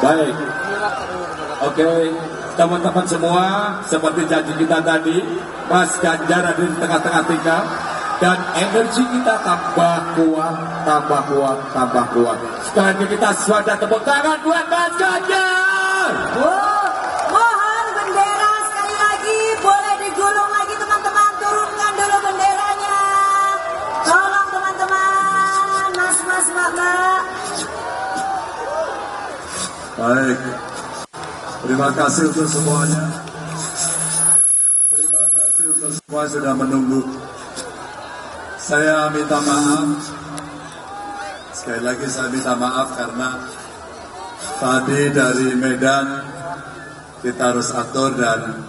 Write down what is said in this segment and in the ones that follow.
Baik. Oke, teman-teman semua, seperti janji kita tadi, Mas Ganjar ada di tengah-tengah kita, dan energi kita tambah kuat, tambah kuat, tambah kuat. Sekali lagi kita suara tepuk tangan buat Mas Ganjar. Mohon bendera sekali lagi, boleh digulung lagi teman-teman, turunkan dulu benderanya. Tolong teman-teman, mas-mas, mbak-mbak. Baik, terima kasih untuk semuanya. Terima kasih untuk semua yang sudah menunggu. Saya minta maaf. Sekali lagi saya minta maaf karena tadi dari Medan kita harus atur dan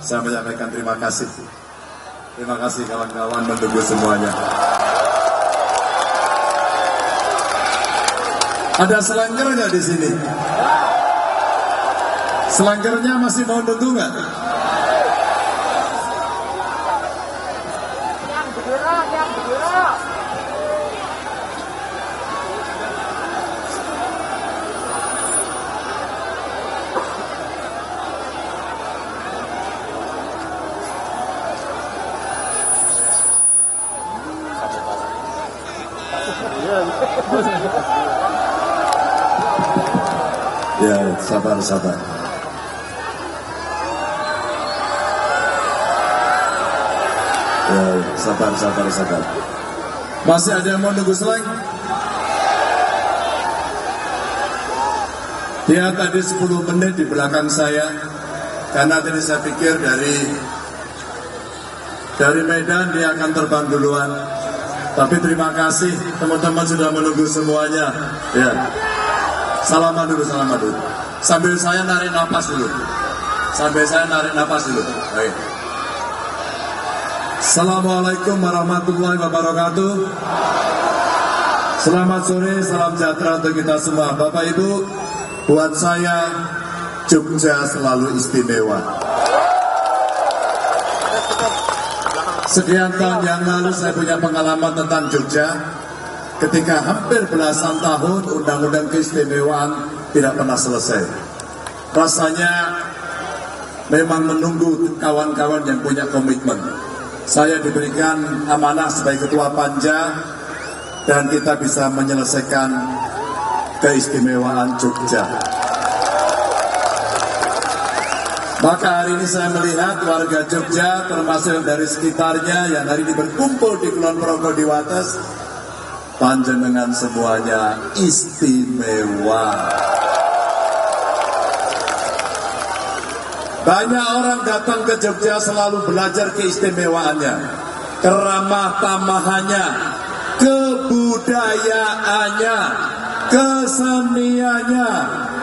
saya menyampaikan terima kasih. Terima kasih kawan-kawan menunggu semuanya. Ada selanggernya di sini. Selanggernya masih mau nunggu nggak? Yang bergerak. Ya, sabar. Ya, sabar. Masih ada yang mau nunggu selang? Dia tadi 10 menit di belakang saya, karena tadi saya pikir dari Medan dia akan terbang duluan. Tapi terima kasih teman-teman sudah menunggu semuanya. Ya, salaman dulu. Sambil saya narik napas dulu. Baik. Assalamualaikum warahmatullahi wabarakatuh. Selamat sore, salam sejahtera untuk kita semua. Bapak Ibu, buat saya Jogja selalu istimewa. Sekian tahun yang lalu saya punya pengalaman tentang Jogja. Ketika hampir belasan tahun undang-undang keistimewaan tidak pernah selesai. Rasanya memang menunggu kawan-kawan yang punya komitmen. Saya diberikan amanah sebagai ketua panja dan kita bisa menyelesaikan keistimewaan Jogja. Maka hari ini saya melihat warga Jogja termasuk dari sekitarnya yang hari ini berkumpul di Kulon Progo di Wates, panjenengan semuanya istimewa. Banyak orang datang ke Jogja selalu belajar keistimewaannya, keramah tamahannya, kebudayaannya, keseniannya,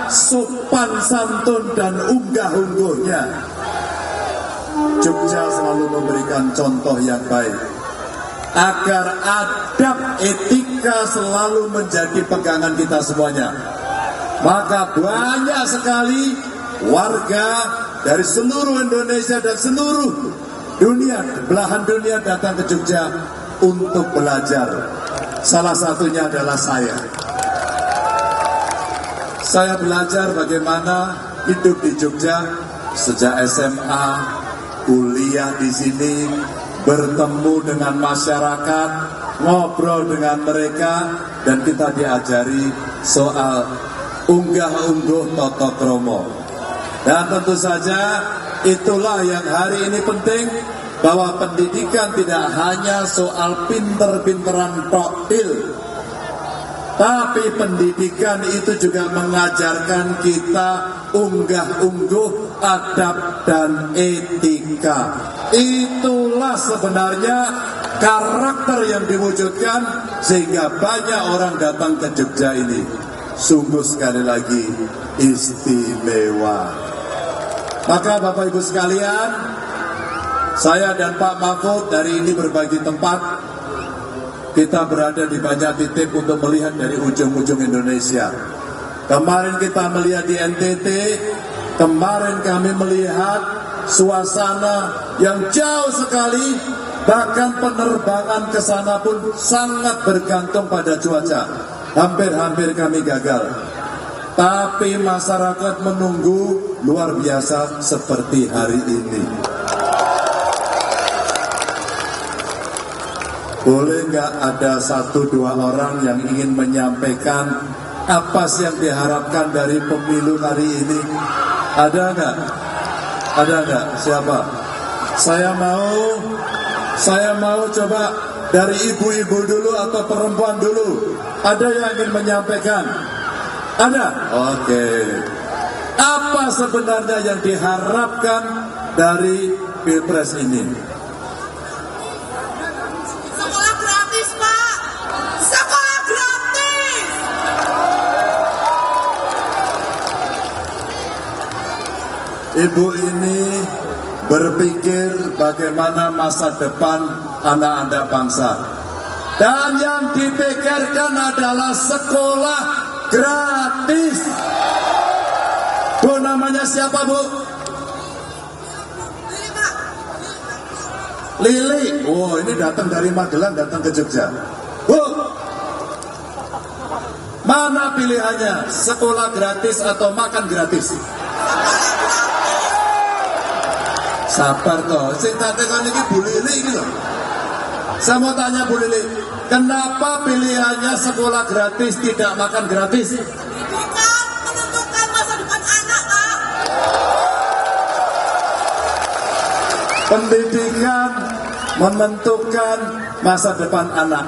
sopan santun dan unggah-ungguhnya. Jogja selalu memberikan contoh yang baik agar adab etika selalu menjadi pegangan kita semuanya. Maka banyak sekali warga dari seluruh Indonesia dan seluruh dunia, belahan dunia datang ke Jogja untuk belajar. Salah satunya adalah saya. Saya belajar bagaimana hidup di Jogja sejak SMA, kuliah di sini, bertemu dengan masyarakat, ngobrol dengan mereka, dan kita diajari soal unggah-ungguh toto kromo. Dan tentu saja itulah yang hari ini penting, bahwa pendidikan tidak hanya soal pinter-pinteran toktil, tapi pendidikan itu juga mengajarkan kita unggah-ungguh adab dan etika. Itulah sebenarnya karakter yang diwujudkan sehingga banyak orang datang ke Jogja ini. Sungguh sekali lagi istimewa. Maka Bapak Ibu sekalian, saya dan Pak Mahfud dari ini berbagi tempat. Kita berada di banyak titik untuk melihat dari ujung-ujung Indonesia. Kemarin kita melihat di NTT, kemarin kami melihat suasana yang jauh sekali, bahkan penerbangan ke sana pun sangat bergantung pada cuaca. Hampir-hampir kami gagal. tapi masyarakat menunggu luar biasa seperti hari ini. Boleh nggak ada 1-2 orang yang ingin menyampaikan apa sih yang diharapkan dari pemilu hari ini? Ada nggak? Ada nggak? Siapa? Saya mau coba dari ibu-ibu dulu atau perempuan dulu. Ada yang ingin menyampaikan? Ada? Oke. Apa sebenarnya yang diharapkan dari Pilpres ini? Sekolah gratis, Pak. Sekolah gratis. Ibu ini berpikir bagaimana masa depan anak-anak bangsa. Dan yang dipikirkan adalah sekolah gratis. Bu, namanya siapa, Bu? Lili. Oh, ini datang dari Magelang, datang ke Jogja. Bu, mana pilihannya? Sekolah gratis atau makan gratis? Sabar toh, sing tak tekan iki Bu Lili iki lho. Saya mau tanya Bu Lili, kenapa pilihannya sekolah gratis tidak makan gratis? Bukan menentukan masa depan anak, Pak. Pendidikan menentukan masa depan anak.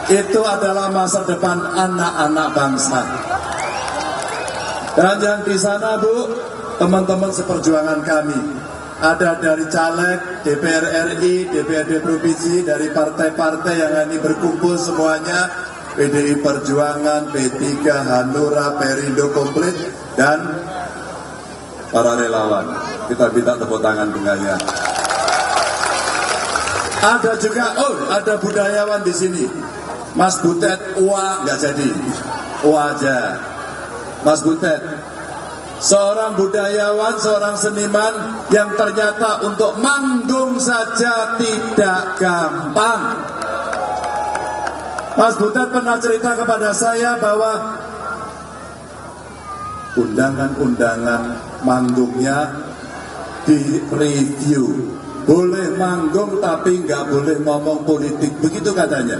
Itu adalah masa depan anak-anak bangsa. Dan yang di sana, Bu, teman-teman seperjuangan kami. Ada dari caleg, DPR RI, DPRD Provinsi, dari partai-partai yang ini berkumpul semuanya, PDI Perjuangan, P3, Hanura, Perindo komplit, dan para relawan. Kita minta tepuk tangan dengannya. Ada juga, ada budayawan di sini. Mas Butet, nggak jadi. Aja. Mas Butet, seorang budayawan, seorang seniman yang ternyata untuk manggung saja tidak gampang. Mas Butet pernah cerita kepada saya bahwa undangan-undangan manggungnya di-review. Boleh manggung tapi nggak boleh ngomong politik, begitu katanya.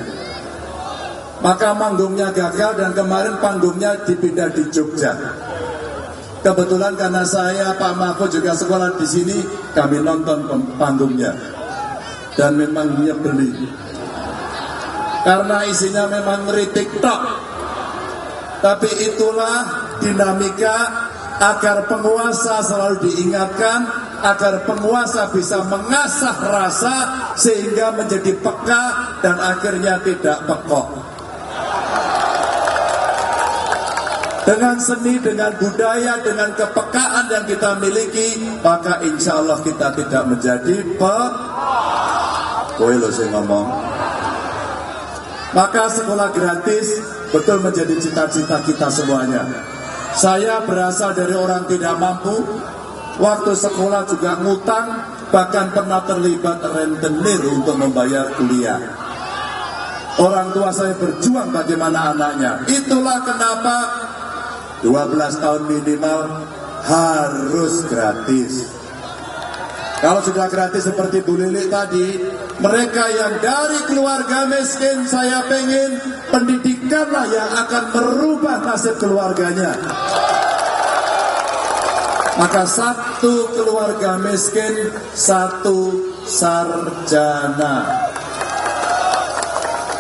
Maka manggungnya gagal dan kemarin panggungnya dipindah di Jogja. Kebetulan karena saya, Pak Mahfud juga sekolah di sini, kami nonton panggungnya. Dan memang nyebeli. Karena isinya memang ngeritik tok. Tapi itulah dinamika agar penguasa selalu diingatkan, agar penguasa bisa mengasah rasa sehingga menjadi peka dan akhirnya tidak pekok. Dengan seni, dengan budaya, dengan kepekaan yang kita miliki, maka insya Allah kita tidak menjadi Kowe lo saya ngomong. Maka sekolah gratis betul menjadi cita-cita kita semuanya. Saya berasal dari orang tidak mampu, waktu sekolah juga ngutang, bahkan pernah terlibat rentenir untuk membayar kuliah. Orang tua saya berjuang bagaimana anaknya. Itulah kenapa 12 tahun minimal harus gratis. Kalau sudah gratis seperti Bu Lili tadi, mereka yang dari keluarga miskin, saya pengen pendidikanlah yang akan merubah nasib keluarganya. Maka satu keluarga miskin, satu sarjana.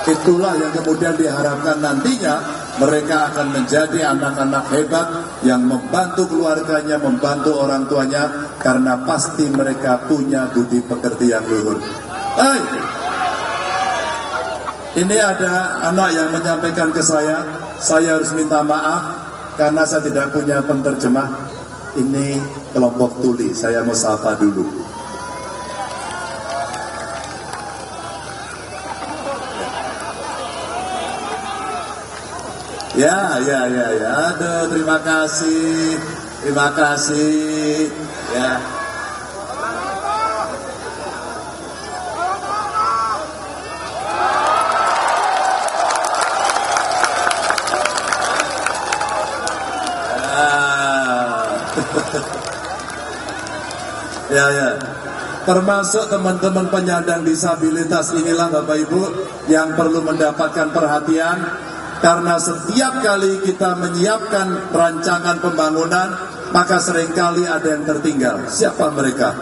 Itulah yang kemudian diharapkan nantinya mereka akan menjadi anak-anak hebat yang membantu keluarganya, membantu orang tuanya, karena pasti mereka punya budi pekerti yang luhur. Ini ada anak yang menyampaikan ke saya harus minta maaf karena saya tidak punya penterjemah. Ini kelompok tuli, saya mau sapa dulu. Ya. Aduh, terima kasih. Ya. Ya. Termasuk teman-teman penyandang disabilitas inilah Bapak Ibu yang perlu mendapatkan perhatian, karena setiap kali kita menyiapkan rancangan pembangunan maka seringkali ada yang tertinggal. Siapa mereka?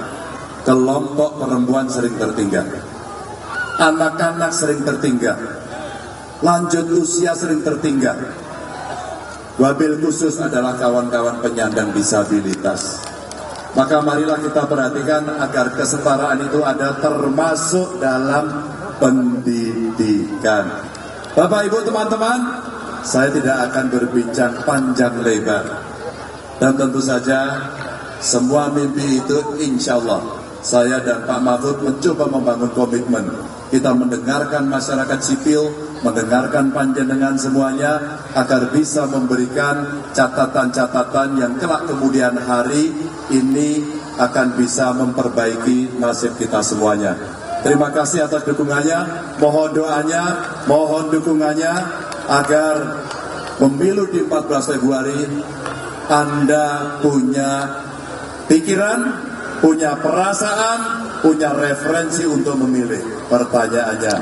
Kelompok perempuan sering tertinggal, anak-anak sering tertinggal, lanjut usia sering tertinggal. Wabil khusus adalah kawan-kawan penyandang disabilitas. Maka marilah kita perhatikan agar kesetaraan itu ada termasuk dalam pendidikan. Bapak Ibu teman-teman, saya tidak akan berbincang panjang lebar. Dan tentu saja semua mimpi itu insya Allah saya dan Pak Mahfud mencoba membangun komitmen. Kita mendengarkan masyarakat sipil, mendengarkan panjenengan semuanya, agar bisa memberikan catatan-catatan yang kelak kemudian hari ini akan bisa memperbaiki nasib kita semuanya. Terima kasih atas dukungannya, mohon doanya, mohon dukungannya, agar pemilu di 14 Februari Anda punya pikiran, punya perasaan, punya referensi untuk memilih. Pertanyaannya,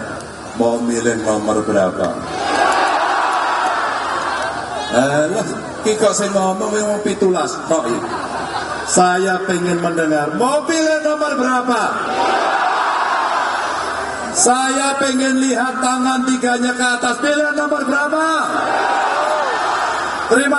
mau milih nomor berapa? Kok saya ngomong yang pitulas, kok saya pengen mendengar, mau pilih nomor berapa? Saya pengen lihat tangan tiganya ke atas, pilih nomor berapa? Terima